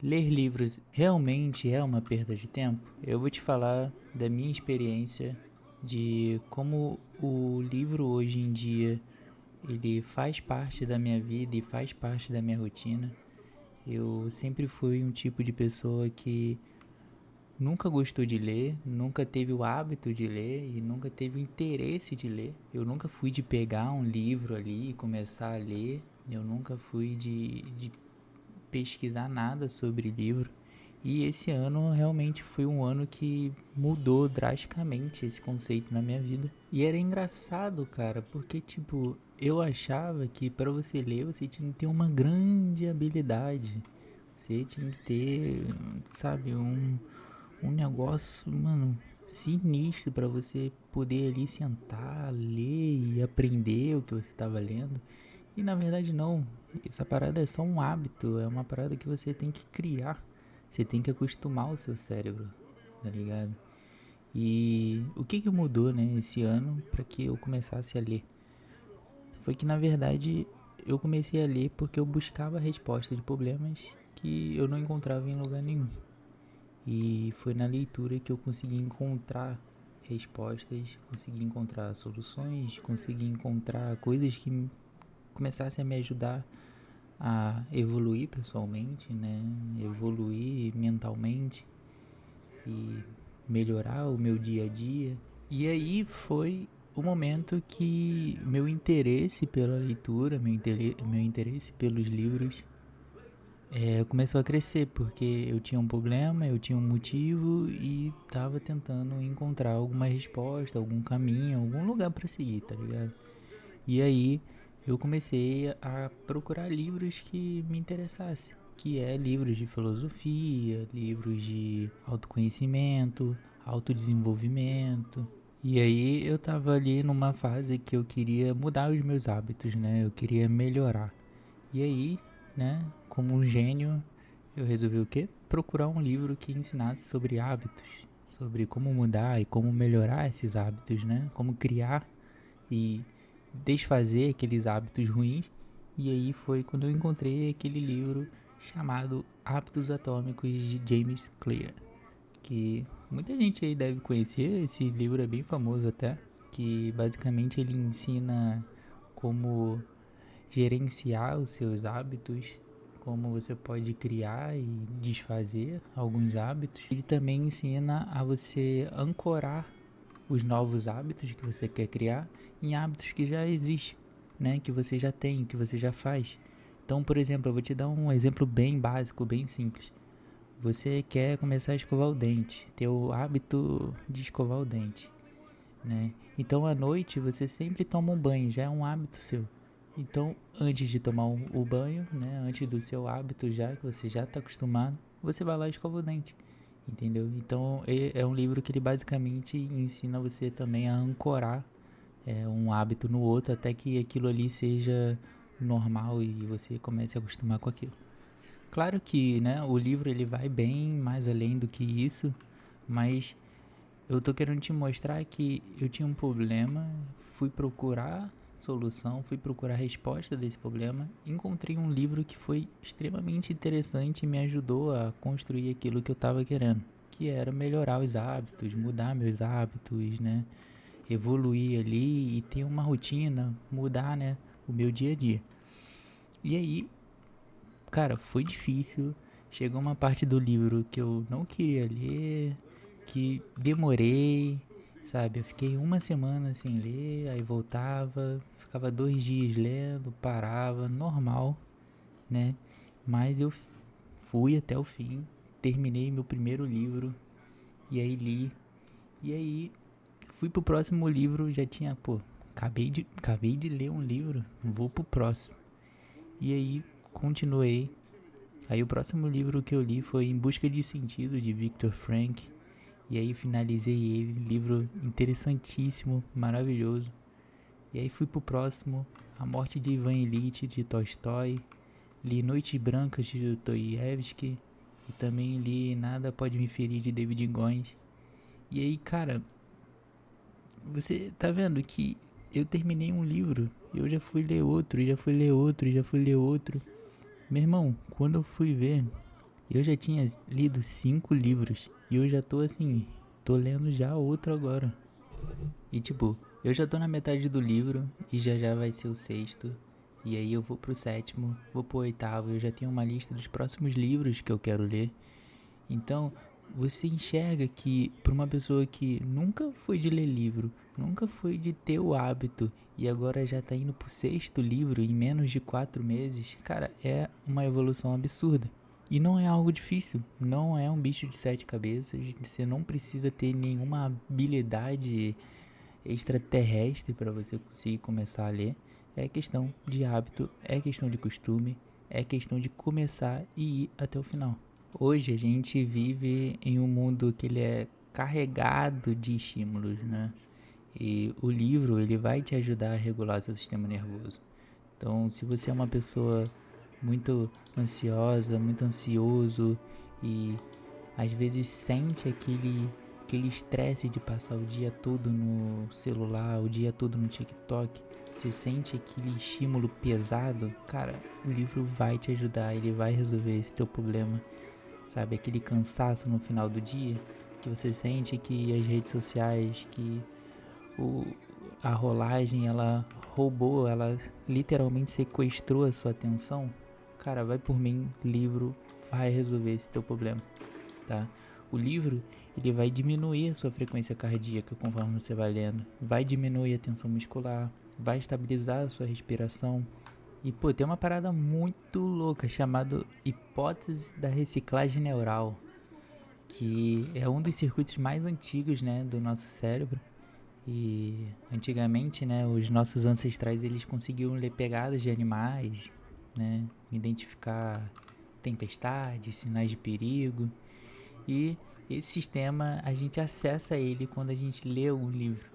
Ler livros realmente é uma perda de tempo? Eu vou te falar da minha experiência de como o livro hoje em dia ele faz parte da minha vida e faz parte da minha rotina. Eu sempre fui um tipo de pessoa que nunca gostou de ler, nunca teve o hábito de ler e nunca teve o interesse de ler. Eu nunca fui de pegar um livro ali e começar a ler. Eu nunca fui de pesquisar nada sobre livro. E esse ano realmente foi um ano que mudou drasticamente esse conceito na minha vida. E era engraçado, cara, porque tipo, eu achava que para você ler você tinha que ter uma grande habilidade. Você tinha que ter, sabe, um negócio, mano, sinistro para você poder ali sentar, ler e aprender o que você estava lendo. E na verdade não, essa parada é só um hábito, é uma parada que você tem que criar. Você tem que acostumar o seu cérebro, tá ligado? E o que mudou, né, esse ano para que eu começasse a ler? Foi que na verdade eu comecei a ler porque eu buscava resposta de problemas que eu não encontrava em lugar nenhum. E foi na leitura que eu consegui encontrar respostas, consegui encontrar soluções, consegui encontrar coisas que começassem a me ajudar a evoluir pessoalmente, né? Evoluir mentalmente e melhorar o meu dia a dia. E aí foi o momento que meu interesse pela leitura, meu interesse pelos livros começou a crescer, porque eu tinha um problema, eu tinha um motivo e tava tentando encontrar alguma resposta, algum caminho, algum lugar para seguir, tá ligado? E aí eu comecei a procurar livros que me interessassem, que é livros de filosofia, livros de autoconhecimento, autodesenvolvimento. E aí eu tava ali numa fase que eu queria mudar os meus hábitos, né? Eu queria melhorar. E aí, né, como um gênio, eu resolvi o quê? Procurar um livro que ensinasse sobre hábitos, sobre como mudar e como melhorar esses hábitos, né? Como criar e desfazer aqueles hábitos ruins. E aí foi quando eu encontrei aquele livro chamado Hábitos Atômicos de James Clear, que muita gente aí deve conhecer. Esse livro é bem famoso até, que basicamente ele ensina como gerenciar os seus hábitos, como você pode criar e desfazer alguns hábitos. Ele também ensina a você ancorar os novos hábitos que você quer criar em hábitos que já existem, né? Que você já tem, que você já faz. Então, por exemplo, eu vou te dar um exemplo bem básico, bem simples. Você quer começar a escovar o dente, ter o hábito de escovar o dente, né? Então, à noite você sempre toma um banho, já é um hábito seu. Então, antes de tomar o banho, né, antes do seu hábito já, que você já está acostumado, você vai lá e escova o dente, entendeu? Então, é um livro que ele basicamente ensina você também a ancorar um hábito no outro, até que aquilo ali seja normal e você comece a acostumar com aquilo. Claro que, né, o livro ele vai bem mais além do que isso, mas eu tô querendo te mostrar que eu tinha um problema, fui procurar solução, fui procurar resposta desse problema, encontrei um livro que foi extremamente interessante e me ajudou a construir aquilo que eu estava querendo, que era melhorar os hábitos, mudar meus hábitos, né? Evoluir ali e ter uma rotina, mudar, né, o meu dia a dia. E aí, cara, foi difícil. Chegou uma parte do livro que eu não queria ler, que demorei, sabe? Eu fiquei uma semana sem ler, aí voltava, ficava 2 dias lendo, parava, normal, né? Mas eu fui até o fim, terminei meu primeiro livro, e aí li, e aí fui pro próximo livro, já tinha, pô, acabei de ler um livro, vou pro próximo. E aí continuei. Aí o próximo livro que eu li foi Em Busca de Sentido, de Viktor Frankl. E aí finalizei ele, livro interessantíssimo, maravilhoso. E aí fui pro próximo, A Morte de Ivan Ilitch, de Tolstói. Li Noites Brancas, de Dostoiévski. E também li Nada Pode Me Ferir, de David Goins. E aí, cara, você tá vendo que eu terminei um livro, eu já fui ler outro, já fui ler outro, já fui ler outro. Meu irmão, quando eu fui ver, Eu já tinha lido 5 livros e eu já tô assim, tô lendo já outro agora. E tipo, eu já tô na metade do livro e já vai ser o sexto. E aí eu vou pro sétimo, vou pro oitavo, eu já tenho uma lista dos próximos livros que eu quero ler. Então, você enxerga que para uma pessoa que nunca foi de ler livro, nunca foi de ter o hábito e agora já tá indo pro sexto livro em menos de 4 meses, cara, é uma evolução absurda. E não é algo difícil, não é um bicho de 7 cabeças, você não precisa ter nenhuma habilidade extraterrestre para você conseguir começar a ler. É questão de hábito, é questão de costume, é questão de começar e ir até o final. Hoje a gente vive em um mundo que ele é carregado de estímulos, né? E o livro ele vai te ajudar a regular seu sistema nervoso. Então, se você é uma pessoa muito ansiosa, muito ansioso e às vezes sente aquele estresse de passar o dia todo no celular, o dia todo no TikTok, você sente aquele estímulo pesado, cara, o livro vai te ajudar, ele vai resolver esse teu problema. Sabe, aquele cansaço no final do dia, que você sente que as redes sociais, que o, a rolagem, ela roubou, ela literalmente sequestrou a sua atenção. Cara, vai por mim, livro vai resolver esse teu problema, tá? O livro, ele vai diminuir a sua frequência cardíaca conforme você vai lendo, vai diminuir a tensão muscular, vai estabilizar a sua respiração. E, pô, tem uma parada muito louca chamada hipótese da reciclagem neural, que é um dos circuitos mais antigos, né, do nosso cérebro. E antigamente, né, os nossos ancestrais, eles conseguiam ler pegadas de animais, né, identificar tempestades, sinais de perigo. E esse sistema, a gente acessa ele quando a gente lê um livro,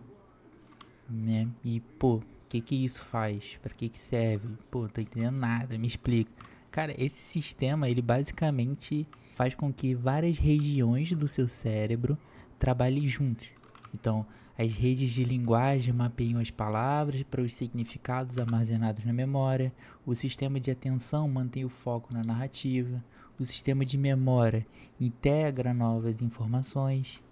né? E, pô, o que isso faz? Pra que serve? Pô, não tô entendendo nada, me explica. Cara, esse sistema, ele basicamente faz com que várias regiões do seu cérebro trabalhem juntos. Então, as redes de linguagem mapeiam as palavras para os significados armazenados na memória. O sistema de atenção mantém o foco na narrativa. O sistema de memória integra novas informações.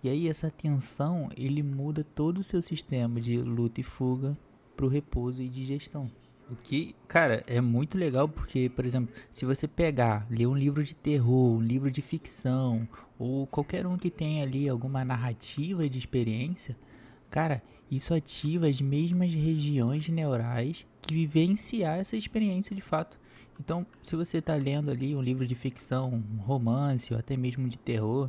E aí essa tensão, ele muda todo o seu sistema de luta e fuga para o repouso e digestão. O que, cara, é muito legal porque, por exemplo, se você pegar, ler um livro de terror, um livro de ficção, ou qualquer um que tenha ali alguma narrativa de experiência, cara, isso ativa as mesmas regiões neurais que vivenciar essa experiência de fato. Então, se você está lendo ali um livro de ficção, um romance ou até mesmo de terror,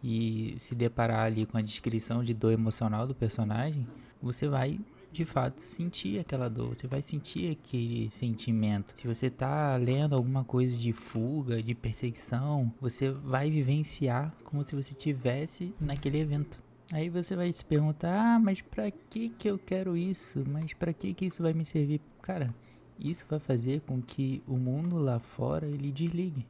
e se deparar ali com a descrição de dor emocional do personagem, você vai de fato sentir aquela dor, você vai sentir aquele sentimento. Se você tá lendo alguma coisa de fuga, de perseguição, você vai vivenciar como se você tivesse naquele evento. Aí você vai se perguntar: "Ah, mas pra que eu quero isso? Mas pra que isso vai me servir?" Cara, isso vai fazer com que o mundo lá fora ele desligue.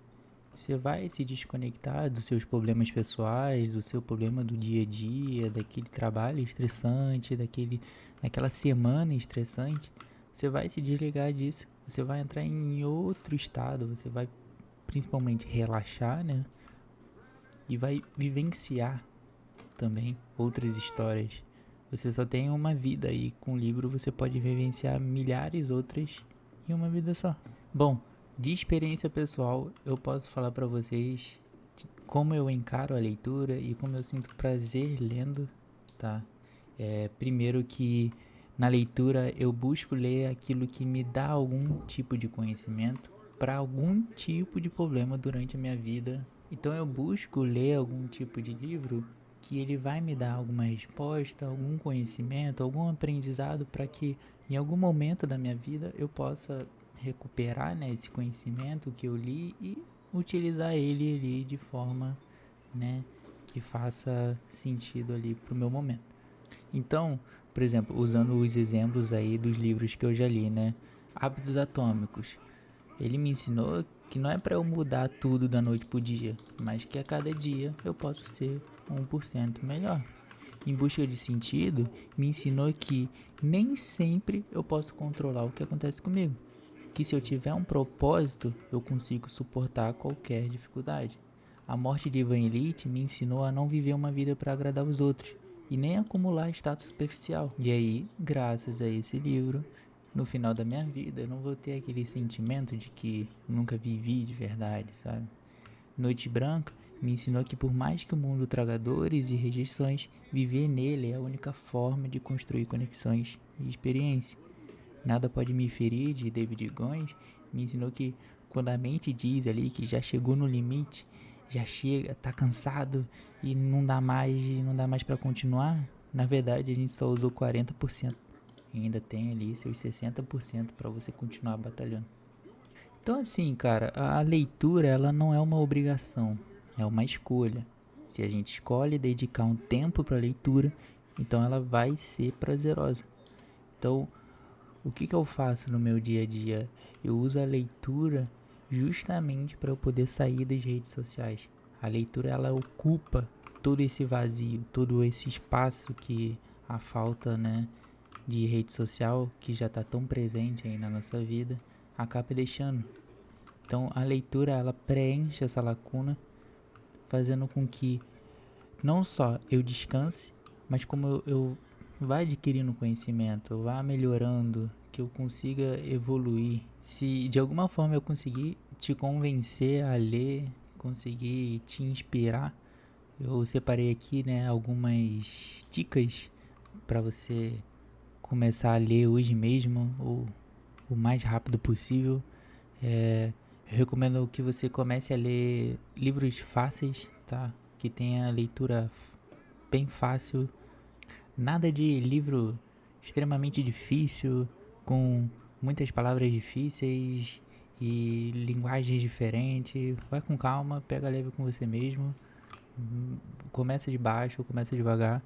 Você vai se desconectar dos seus problemas pessoais, do seu problema do dia a dia, daquele trabalho estressante, daquela semana estressante. Você vai se desligar disso. Você vai entrar em outro estado. Você vai principalmente relaxar, né? E vai vivenciar também outras histórias. Você só tem uma vida e com o livro você pode vivenciar milhares outras em uma vida só. Bom, de experiência pessoal, eu posso falar para vocês como eu encaro a leitura e como eu sinto prazer lendo, tá? Primeiro que na leitura eu busco ler aquilo que me dá algum tipo de conhecimento para algum tipo de problema durante a minha vida. Então eu busco ler algum tipo de livro que ele vai me dar alguma resposta, algum conhecimento, algum aprendizado para que em algum momento da minha vida eu possa recuperar, né, esse conhecimento que eu li e utilizar ele ali de forma, né, que faça sentido ali pro meu momento. Então, por exemplo, usando os exemplos aí dos livros que eu já li, né, Hábitos Atômicos, ele me ensinou que não é para eu mudar tudo da noite pro dia, mas que a cada dia eu posso ser 1% melhor. Em busca de sentido, me ensinou que nem sempre eu posso controlar o que acontece comigo. que se eu tiver um propósito, eu consigo suportar qualquer dificuldade. A morte de Ivan Ilitch me ensinou a não viver uma vida para agradar os outros e nem acumular status superficial. E aí, graças a esse livro, no final da minha vida, eu não vou ter aquele sentimento de que nunca vivi de verdade, sabe? Noite Branca me ensinou que por mais que o mundo traga dores e rejeições, viver nele é a única forma de construir conexões e experiência. Nada pode me ferir, de David Goins, me ensinou que quando a mente diz ali que já chegou no limite, já chega, tá cansado e não dá mais para continuar, na verdade a gente só usou 40%. E ainda tem ali seus 60% para você continuar batalhando. Então assim, cara, a leitura ela não é uma obrigação, é uma escolha. Se a gente escolhe dedicar um tempo para leitura, então ela vai ser prazerosa. Então, o que eu faço no meu dia a dia? Eu uso a leitura justamente para eu poder sair das redes sociais. A leitura ela ocupa todo esse vazio, todo esse espaço que a falta, né, de rede social, que já está tão presente aí na nossa vida, acaba deixando. Então a leitura ela preenche essa lacuna, fazendo com que não só eu descanse, mas como eu vá adquirindo conhecimento, eu vá melhorando, que eu consiga evoluir. Se de alguma forma eu conseguir te convencer a ler, conseguir te inspirar, eu separei aqui, né, algumas dicas para você começar a ler hoje mesmo ou o mais rápido possível. Eu recomendo que você comece a ler livros fáceis, tá? Que tenha leitura bem fácil. Nada de livro extremamente difícil, com muitas palavras difíceis e linguagens diferentes. Vai com calma, pega leve com você mesmo. Começa de baixo, começa devagar.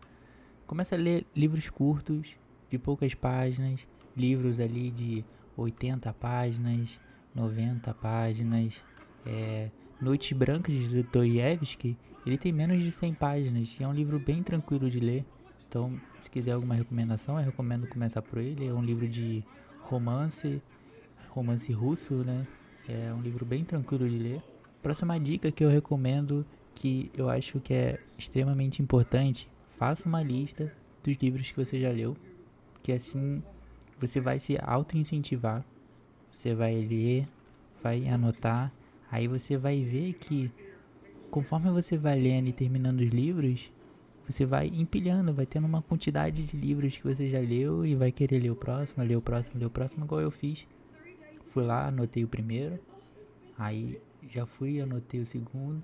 Começa a ler livros curtos, de poucas páginas, livros ali de 80 páginas, 90 páginas. Noites Brancas de Dostoiévski, ele tem menos de 100 páginas e é um livro bem tranquilo de ler. Então, se quiser alguma recomendação, eu recomendo começar por ele. É um livro de romance, romance russo, né? É um livro bem tranquilo de ler. Próxima dica que eu recomendo, que eu acho que é extremamente importante, faça uma lista dos livros que você já leu, que assim você vai se auto-incentivar, você vai ler, vai anotar, aí você vai ver que conforme você vai lendo e terminando os livros, você vai empilhando, vai tendo uma quantidade de livros que você já leu e vai querer ler o próximo, ler o próximo, ler o próximo, igual eu fiz. Fui lá, anotei o primeiro, aí já fui, anotei o segundo,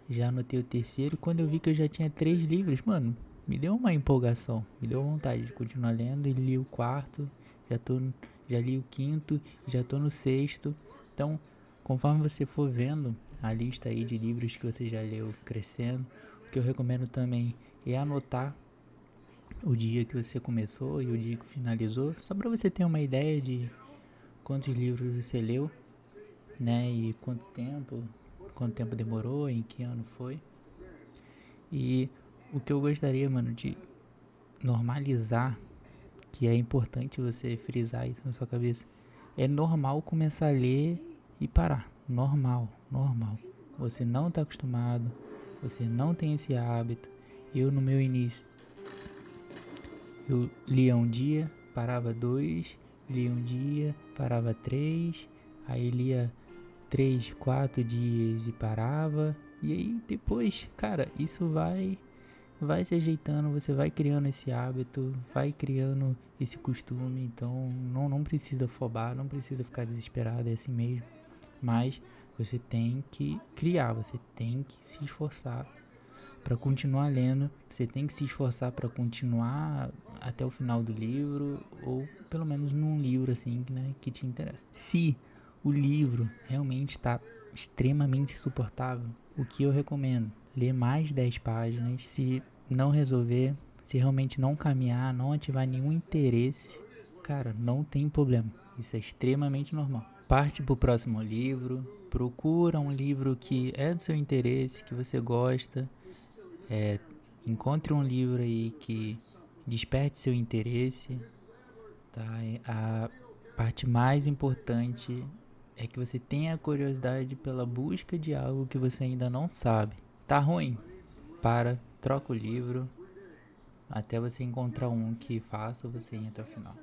já anotei o terceiro. Quando eu vi que eu já tinha 3 livros, mano, me deu uma empolgação, me deu vontade de continuar lendo. E li o quarto, já li o quinto, já tô no sexto. Então, conforme você for vendo a lista aí de livros que você já leu crescendo, o que eu recomendo também é anotar o dia que você começou e o dia que finalizou, só para você ter uma ideia de quantos livros você leu, né, e quanto tempo demorou, em que ano foi. E o que eu gostaria, mano, de normalizar, que é importante você frisar isso na sua cabeça, é normal começar a ler e parar. Normal, normal. Você não tá acostumado, você não tem esse hábito. Eu no meu início, eu lia um dia, parava 2, lia um dia, parava 3, aí lia 3, 4 dias e parava. E aí depois, cara, isso vai se ajeitando, você vai criando esse hábito, vai criando esse costume. Então não precisa afobar, não precisa ficar desesperado, é assim mesmo. Mas você tem que criar, você tem que se esforçar para continuar lendo, você tem que se esforçar para continuar até o final do livro, ou pelo menos num livro assim, né, que te interessa. Se o livro realmente está extremamente insuportável, o que eu recomendo? Ler mais 10 páginas. Se não resolver, se realmente não caminhar, não ativar nenhum interesse, cara, não tem problema. Isso é extremamente normal. Parte pro próximo livro, procura um livro que é do seu interesse, que você gosta. Encontre um livro aí que desperte seu interesse, tá? parte mais importante é que você tenha curiosidade pela busca de algo que você ainda não sabe. Tá ruim? Para, troca o livro, até você encontrar um que faça você ir até o final.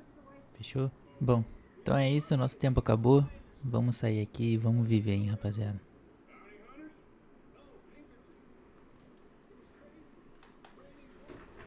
Fechou? Bom, então é isso, nosso tempo acabou. Vamos sair aqui e vamos viver, hein, rapaziada.